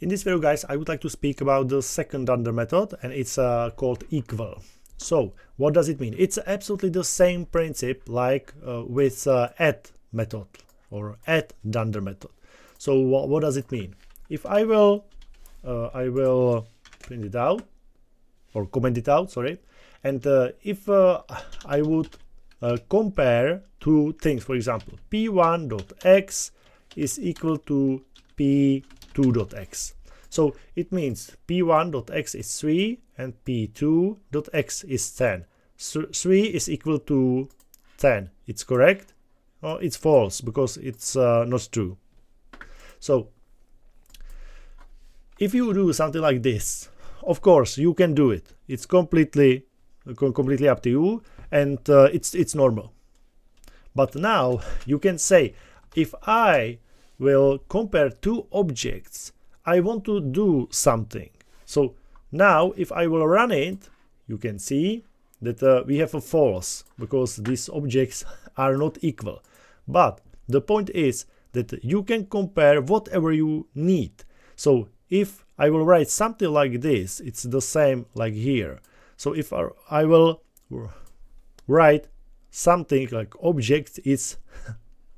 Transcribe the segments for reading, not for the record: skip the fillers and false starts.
In this video, guys, I would like to speak about the second Dunder method, and it's called equal. So what does it mean? It's absolutely the same principle like with add method or add Dunder method. So what does it mean? If I will print it out or comment it out, sorry, and if I would compare two things, for example, p1.x is equal to p2.x. So it means p1.x is 3 and p2.x is 10. So 3 is equal to 10. It's correct? Oh, it's false because it's not true. So if you do something like this, of course you can do it. It's completely up to you, and it's normal. But now you can say, if I will compare two objects, I want to do something. So now if I will run it, you can see that we have a false because these objects are not equal. But the point is that you can compare whatever you need. So if I will write something like this, it's the same like here. So if I will write something like object is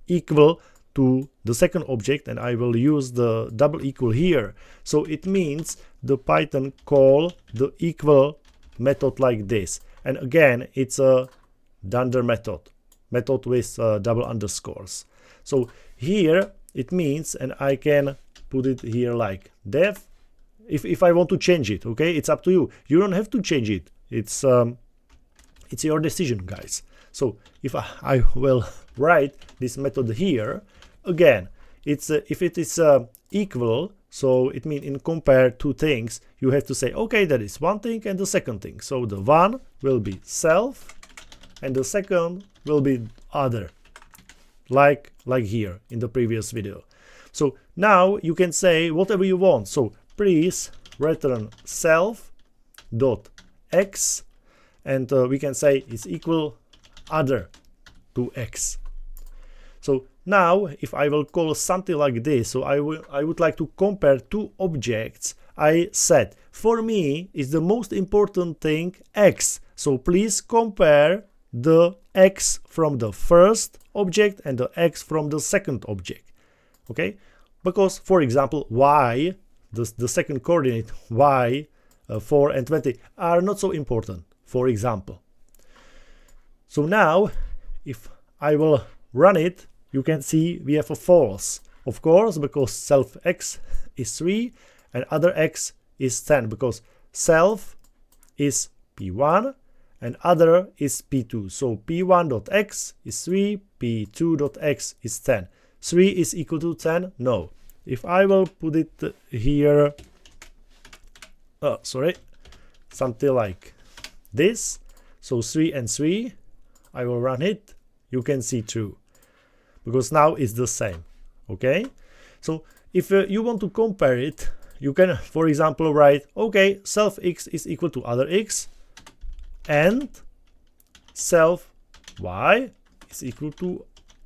equal to the second object, and I will use the double equal here. So it means the Python call the equal method like this. And again, it's a Dunder method with double underscores. So here it means, and I can put it here like def. If I want to change it, okay, it's up to you. You don't have to change it. It's your decision, guys. So if I will write this method here, again, it's if it is equal, so it means in compare two things, you have to say, okay, that is one thing and the second thing. So the one will be self and the second will be other, like here in the previous video. So now you can say whatever you want. So please return self dot x, and we can say it's equal other to x. So now if I will call something like this, so I would like to compare two objects. I said for me is the most important thing x. So please compare the x from the first object and the x from the second object. Okay, because for example y, the second coordinate y, 4 and 20 are not so important, for example. So now if I will run it, you can see we have a false, of course, because self x is 3 and other x is 10, because self is p1 and other is p2. So p1.x is 3, p2.x is 10. 3 is equal to 10? No. If I will put it here, something like this, so 3 and 3, I will run it, you can see true, because now it's the same. Okay, so if you want to compare it, you can, for example, write, okay, self x is equal to other x and self y is equal to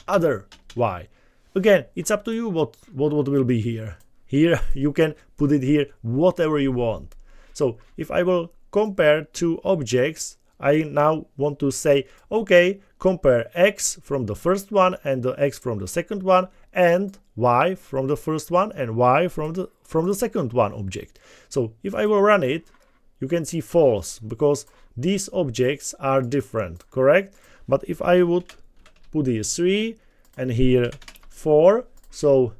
other y. Again, it's up to you what will be here. Here you can put it here whatever you want. So if I will compare two objects, I now want to say, okay, compare x from the first one and the x from the second one, and y from the first one and y from the second one object. So if I will run it, you can see false because these objects are different, correct? But if I would put here 3 and here 4, so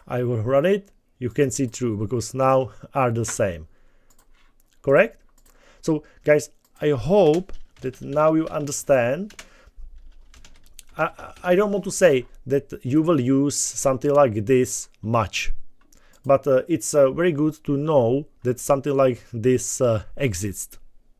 I will run it, you can see true because now are the same, correct? So guys, I hope that now you understand. I don't want to say that you will use something like this much, but it's very good to know that something like this exists.